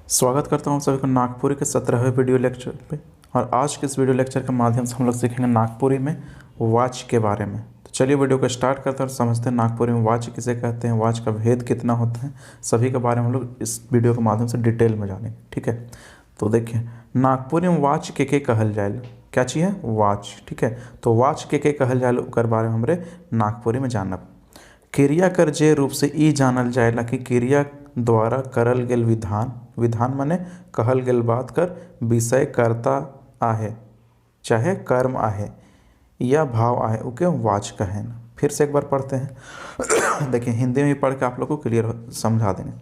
स्वागत करता हूँ सभी को नागपुरी के 17वें वीडियो लेक्चर पे। और आज के इस वीडियो लेक्चर के माध्यम से हम लोग सीखेंगे नागपुरी में वाच के बारे में। तो चलिए वीडियो को स्टार्ट करते हैं और समझते हैं नागपुरी में वाच किसे कहते हैं, वाच का भेद कितना होता है, सभी के बारे में हम लोग इस वीडियो के माध्यम से डिटेल में जानेंगे। ठीक है, तो देखिए नागपुरी में वाच के कहल जाए, क्या चीज़ है वाच। ठीक है, तो वाच के कहल जाए ओकर बारे में हमरे नागपुरी में जानब। क्रिया कर जे रूप से ई जानल जाएला कि क्रिया द्वारा करल गेल विधान, विधान माने कहल गेल बात कर विषय कर्ता आहे चाहे कर्म आहे या भाव आहे उके वाच कहें। फिर से एक बार पढ़ते हैं देखिए हिंदी में भी पढ़ के आप लोग को क्लियर समझा देंगे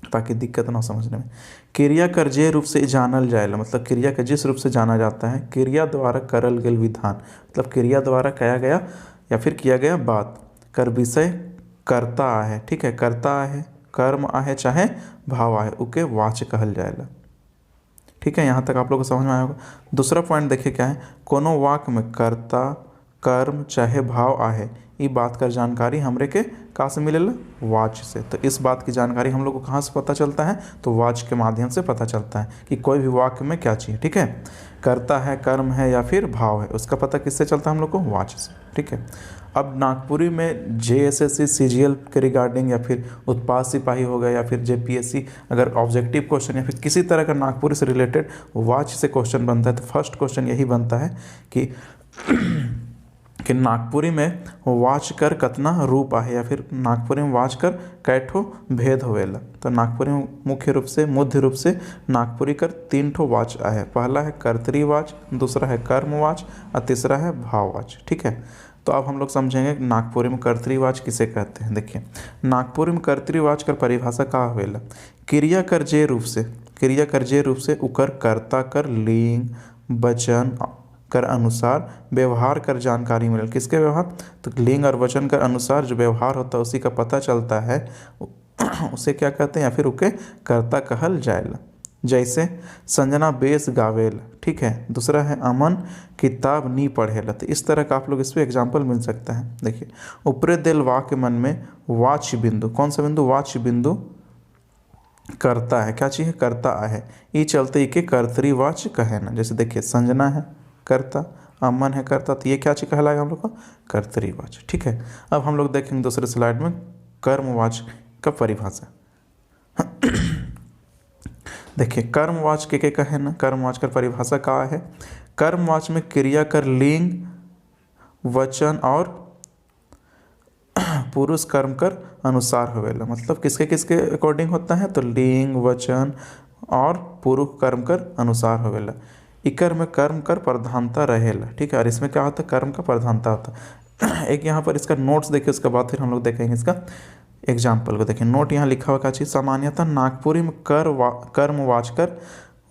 ताकि दिक्कत ना समझने में। क्रिया कर जे रूप से जानल जाएला मतलब क्रिया के जिस रूप से जाना जाता है, क्रिया द्वारा करल गेल विधान मतलब क्रिया द्वारा कहा गया या फिर किया गया बात कर विषय कर्ता आहे। ठीक है, कर्ता आहे, कर्म आहे चाहे भाव आहे उके वाच कहल जाएला। ठीक है, यहाँ तक आप लोग को समझ में आया होगा। दूसरा पॉइंट देखिए क्या है, कोनो वाक्य में कर्ता कर्म चाहे भाव आहे ये बात कर जानकारी हमरे के कहाँ से मिलेला, वाच से। तो इस बात की जानकारी हम लोग को कहाँ से पता चलता है, तो वाच के माध्यम से पता चलता है कि कोई भी वाक्य में क्या चाहिए। ठीक है, कर्ता है, कर्म है या फिर भाव है, उसका पता किससे चलता है हम लोग को, वाच से। ठीक है, अब नागपुरी में JSSC CGL के रिगार्डिंग या फिर उत्पाद सिपाही हो गया या फिर JPSC अगर ऑब्जेक्टिव क्वेश्चन या फिर किसी तरह का नागपुरी से रिलेटेड वाच से क्वेश्चन बनता है तो फर्स्ट क्वेश्चन यही बनता है कि नागपुरी में वाच कर कतना रूप आहे या फिर नागपुरी में वाच कर कैठो भेद होवेला। तो नागपुरी में मुख्य रूप से मुख्य रूप से नागपुरी कर 3 ठो वाच आहे। पहला है कर्तरीवाच, दूसरा है कर्मवाच और तीसरा है भाववाच। ठीक है, तो अब हम लोग समझेंगे नागपुरी में कर्तरीवाच किसे कहते हैं। देखिए नागपुरी में कर्तरीवाच कर परिभाषा का होवेला, क्रिया कर जे रूप से, क्रिया कर जे रूप से उकर कर्ता कर लिंग वचन कर अनुसार व्यवहार कर जानकारी मिले। किसके व्यवहार, तो लिंग और वचन कर अनुसार जो व्यवहार होता है उसी का पता चलता है उसे क्या कहते हैं या फिर उके कर्ता कहल जाएला। जैसे संजना बेस गावेल। ठीक है, दूसरा है अमन किताब नी पढ़ेला। तो इस तरह का आप लोग इस पर एग्जाम्पल मिल सकता है। देखिए ऊपरे दिल वाक्य मन में वाच बिंदु, कौन सा बिंदु, वाच बिंदु करता है, क्या चीज़ है, करता है, ये चलते ही के कर्तरीवाच कहे ना। जैसे देखिए संजना है कर्ता, अमन है कर्ता, तो ये क्या चीज़ कहलाएगा हम लोग को, कर्तरीवाच। ठीक है, अब हम लोग देखेंगे दूसरे स्लाइड में कर्मवाच का परिभाषा। देखिए कर्मवाच के कहे ना, कर्मवाच का परिभाषा का है, कर्मवाच में क्रिया कर लिंग वचन और पुरुष कर्म कर अनुसार होवेला। मतलब किसके किसके अकॉर्डिंग होता है, तो लिंग वचन और पुरुष कर्म कर अनुसार होवेला। इकर में कर्म कर प्रधानता रहेला। ठीक है, और इसमें क्या होता है, कर्म का प्रधानता होता है। एक यहाँ पर इसका नोट्स देखिए, उसके बाद फिर हम लोग देखेंगे इसका एग्जाम्पल को। देखिए नोट यहाँ लिखा हुआ क्या चीज़, सामान्यतः नागपुरी में कर्म वाचकर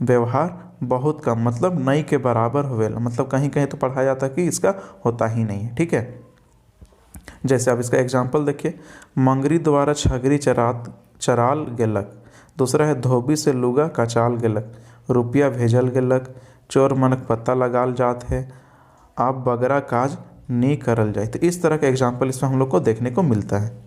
व्यवहार बहुत कम मतलब नई के बराबर होवेला। मतलब कहीं कहीं तो पढ़ाया जाता है कि इसका होता ही नहीं है। ठीक है, जैसे अब इसका एग्जाम्पल देखिए, मंगरी द्वारा छगरी चराल गेलक, दूसरा है धोबी से लुगा कचाल गेलक, रुपया भेजल गेलक, चोर मनक पता लगाल जात है, आप बगरा काज नहीं करल जाए। तो इस तरह का एग्जाम्पल इसमें हम लोग को देखने को मिलता है।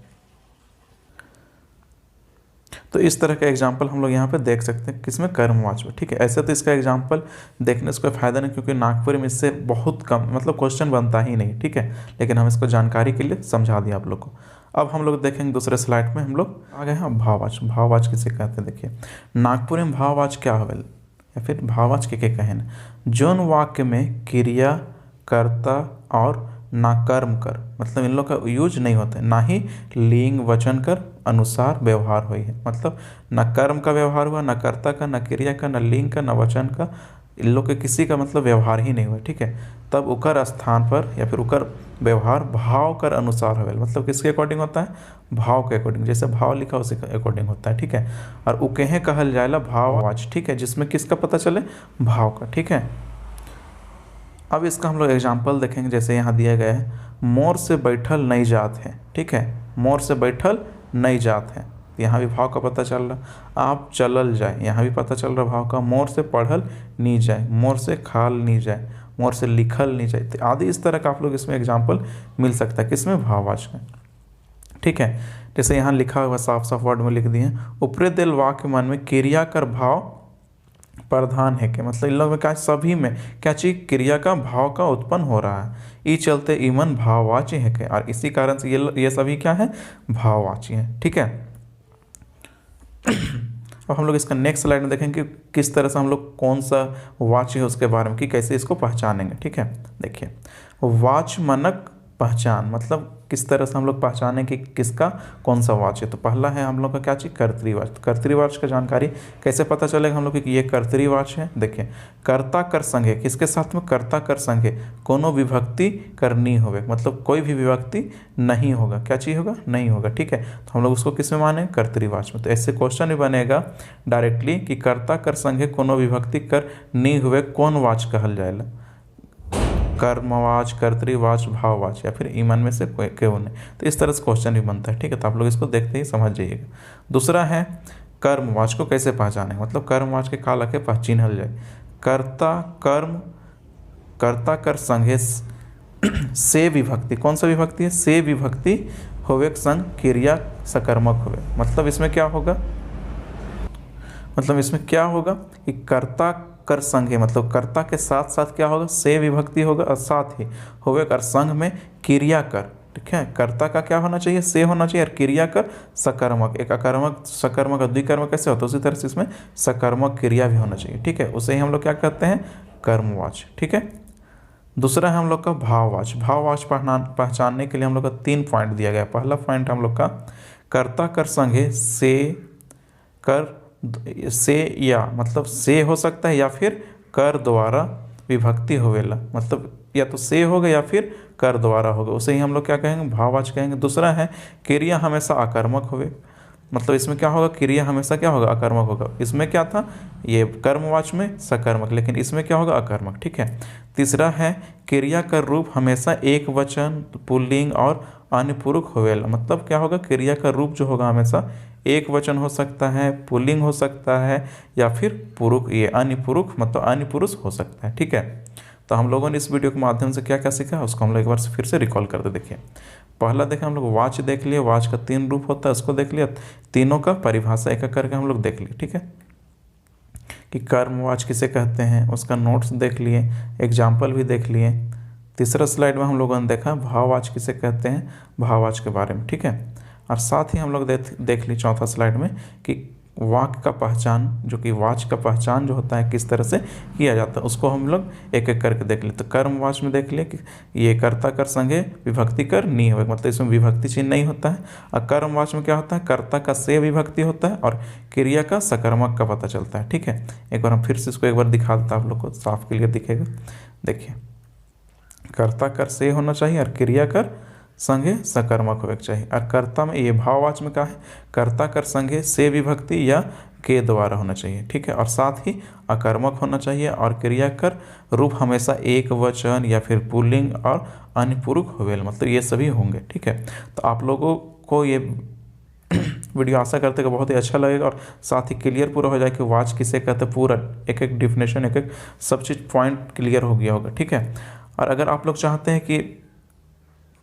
तो इस तरह का एग्जाम्पल हम लोग यहाँ पे देख सकते हैं किसमें, कर्मवाच में। ठीक है, ऐसे तो इसका एग्जाम्पल देखने से कोई फायदा नहीं क्योंकि नागपुरी में इससे बहुत कम मतलब क्वेश्चन बनता ही नहीं। ठीक है, लेकिन हम इसको जानकारी के लिए समझा दिया आप लोग को। अब हम लोग देखेंगे दूसरे स्लाइड में, हम लोग आ गए हैं भाववाच। भाववाच किसे कहते हैं, देखिए नागपुरी में भाववाच क्या होवेल या फिर भाववाच के कहन, जौन वाक्य में क्रिया कर्ता और ना कर्म कर मतलब इन लोग का यूज नहीं होता है, ना ही लिंग वचन कर अनुसार व्यवहार हुई है। मतलब ना कर्म का व्यवहार हुआ, ना कर्ता का, ना क्रिया का, ना लिंग का, ना वचन का, इन लोग के किसी का मतलब व्यवहार ही नहीं हुआ। ठीक है, तब उकर स्थान पर या फिर उकर व्यवहार भाव कर अनुसार होवेल। मतलब किसके अकॉर्डिंग होता है, भाव के अकॉर्डिंग, जैसे भाव लिखा उसी के अकॉर्डिंग होता है। ठीक है, और उकेहे कहल जाएला भाववाच। ठीक है, जिसमें किसका पता चले, भाव का। ठीक है, अब इसका हम लोग एग्जाम्पल देखेंगे। जैसे यहाँ दिया गया है, मोर से बैठल नहीं जात है। ठीक है, मोर से बैठल नहीं जात है, यहाँ भी भाव का पता चल रहा। आप चलल जाए, यहाँ भी पता चल रहा भाव का। मोर से पढ़ल नहीं जाए, मोर से खाल नहीं जाए, मोर से लिखल नहीं जाए, तो आदि इस तरह का आप लोग इसमें एग्जाम्पल मिल सकता है किसमें, भाववाच में। ठीक है, जैसे यहाँ लिखा हुआ साफ साफ वर्ड में लिख दिए, ऊपरी दिल वाक्य मन में क्रिया कर भाव प्रधान है के, मतलब इन लोग में क्या सभी में क्या चीज क्रिया का भाव का उत्पन्न हो रहा है, ई चलते ईमन भाववाची है के, और इसी कारण से ये सभी क्या है भाववाची है। ठीक है, अब हम लोग इसका नेक्स्ट स्लाइड में देखेंगे कि किस तरह से हम लोग कौन सा वाच्य है उसके बारे में कि कैसे इसको पहचानेंगे। ठीक है, देखिए वाच्य मानक पहचान, मतलब किस तरह से हम लोग पहचानें कि किसका कौन सा वाच्य है। तो पहला है हम लोग का क्या चीज़ कर्तृवाच्य। कर्तृवाच्य का जानकारी कैसे पता चलेगा हम लोग कि ये कर्तृवाच्य है। देखिए कर्ता कर संघे, किसके साथ में कर्ता कर संघे कोनो विभक्ति करनी होवे, मतलब कोई भी विभक्ति नहीं होगा, क्या चीज़ होगा नहीं होगा। ठीक है, तो हम लोग उसको किस में माने कर्तृवाच्य में। तो ऐसे क्वेश्चन भी बनेगा डायरेक्टली कि कर्ता कर संघे कोनो विभक्ति कर नहीं हुए कौन वाच्य कहल जाएगा, कर्मवाच, कर्तृवाच, भाववाच, या फिर ईमन में से कोई क्यों नहीं। तो इस तरह से क्वेश्चन भी बनता है। ठीक है, तो आप लोग इसको देखते ही समझ जाइएगा। दूसरा है कर्मवाच को कैसे पहचाने, मतलब कर्मवाच के काल के चिन्हल जाए, कर्ता कर्म कर्ता कर संघे से विभक्ति, कौन सा विभक्ति है से विभक्ति होवे संग क्रिया सकर्मक होवे। मतलब इसमें क्या होगा, मतलब इसमें क्या होगा कि कर्ता कर संघे, मतलब कर्ता के साथ साथ क्या होगा से विभक्ति होगा, और साथ ही होवे कर संघ में क्रिया कर। ठीक है, कर्ता का क्या होना चाहिए से होना चाहिए, और क्रिया कर सकर्मक, एक अकर्मक सकर्मक और द्विकर्मक कैसे होता है उसी तरह से इसमें सकर्मक क्रिया भी होना चाहिए। ठीक है, उसे ही हम लोग क्या कहते हैं कर्मवाच। ठीक है, दूसरा है हम लोग का भाववाच। भाववाच पहचानने के लिए हम लोग का 3 पॉइंट दिया गया। पहला पॉइंट हम लोग का कर्ता कर संघे से कर से, या मतलब से हो सकता है या फिर कर द्वारा विभक्ति होवेला, मतलब या तो से होगा या फिर कर द्वारा होगा, उसे ही हम लोग क्या कहेंगे भाववाच कहेंगे। दूसरा है क्रिया हमेशा आकर्मक होवे, मतलब इसमें क्या होगा क्रिया हमेशा क्या होगा आकर्मक होगा। इसमें क्या था ये कर्मवाच में सकर्मक, लेकिन इसमें क्या होगा आकर्मक। ठीक है, तीसरा है क्रिया का रूप हमेशा एक वचन पुल्लिंग और अन्य पुरुष होवेला, मतलब क्या होगा क्रिया का रूप जो होगा हमेशा एक वचन हो सकता है, पुल्लिंग हो सकता है, या फिर पुरुष ये अन्य पुरुष मतलब अन्य पुरुष हो सकता है। ठीक है, तो हम लोगों ने इस वीडियो के माध्यम से क्या क्या सीखा उसको हम लोग एक बार फिर से रिकॉल करते देखिए। पहला देखें हम लोग वाच देख लिए, वाच का 3 रूप होता है उसको देख लिया, तीनों का परिभाषा एक एक करके हम लोग देख लिए। ठीक है, कि कर्मवाच किसे कहते हैं उसका नोट्स देख लिए, एग्जाम्पल भी देख लिए। तीसरा स्लाइड में हम लोगों ने देखा भाववाच किसे कहते हैं भाववाच के बारे में। ठीक है, और साथ ही हम लोग देख ली चौथा स्लाइड में कि वाक्य का पहचान जो कि वाच का पहचान जो होता है किस तरह से किया जाता है उसको हम लोग एक एक करके देख लिए। तो कर्मवाच में देख लिए कि ये कर्ता कर संगे विभक्ति कर नहीं होगा, मतलब इसमें विभक्ति चिन्ह नहीं होता है। और कर्मवाच में क्या होता है कर्ता का से विभक्ति होता है और क्रिया का सकर्मक का पता चलता है। ठीक है, एक बार हम फिर से इसको एक बार दिखा देता आप लोग को साफ क्लियर दिखेगा। देखिए कर्ता कर से होना चाहिए और क्रिया कर संगे सकर्मक होना चाहिए। और कर्ता में ये भाववाच में क्या है कर्ता कर संगे से विभक्ति या के द्वारा होना चाहिए। ठीक है, और साथ ही अकर्मक होना चाहिए और क्रिया कर रूप हमेशा एक वचन या फिर पुल्लिंग और अन्य पुरुष होवेल, मतलब ये सभी होंगे। ठीक है, तो आप लोगों को ये वीडियो आशा करते कि बहुत ही अच्छा लगेगा और साथ ही क्लियर पूरा हो जाए कि वाच किसे कहते हैं, पूरा एक एक डिफिनेशन एक एक सब चीज़ पॉइंट क्लियर हो गया होगा। ठीक है, और अगर आप लोग चाहते हैं कि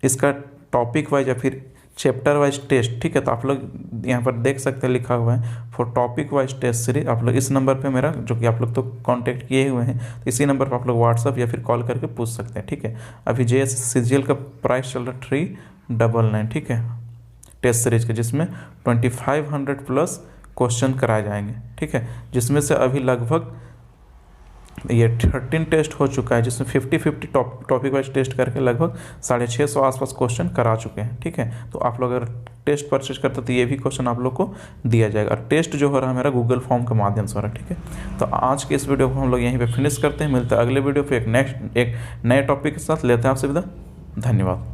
इसका टॉपिक वाइज या फिर चैप्टर वाइज टेस्ट, ठीक है, तो आप लोग यहाँ पर देख सकते हैं लिखा हुआ है for topic wise test series. आप लोग इस नंबर पे मेरा जो कि आप लोग तो कांटेक्ट किए हुए हैं, तो इसी नंबर पर आप लोग व्हाट्सअप या फिर कॉल करके पूछ सकते हैं। ठीक है, अभी JSCGL का प्राइस चल रहा है 399। ठीक है, टेस्ट सीरीज के जिसमें 2500 प्लस क्वेश्चन कराए जाएंगे। ठीक है, जिसमें से अभी लगभग ये 13 टेस्ट हो चुका है, जिसमें 50-50 टॉपिक वाइज टेस्ट करके लगभग 650 आसपास क्वेश्चन करा चुके हैं। ठीक है, तो आप लोग अगर टेस्ट परचेज करते तो ये भी क्वेश्चन आप लोग को दिया जाएगा। और टेस्ट जो हो रहा है मेरा गूगल फॉर्म के माध्यम से हो रहा है। ठीक है, तो आज के इस वीडियो को हम लोग यहीं पे फिनिश करते हैं। मिलते हैं अगले वीडियो पे एक नए टॉपिक के साथ। लेते हैं आपसे विदा, धन्यवाद।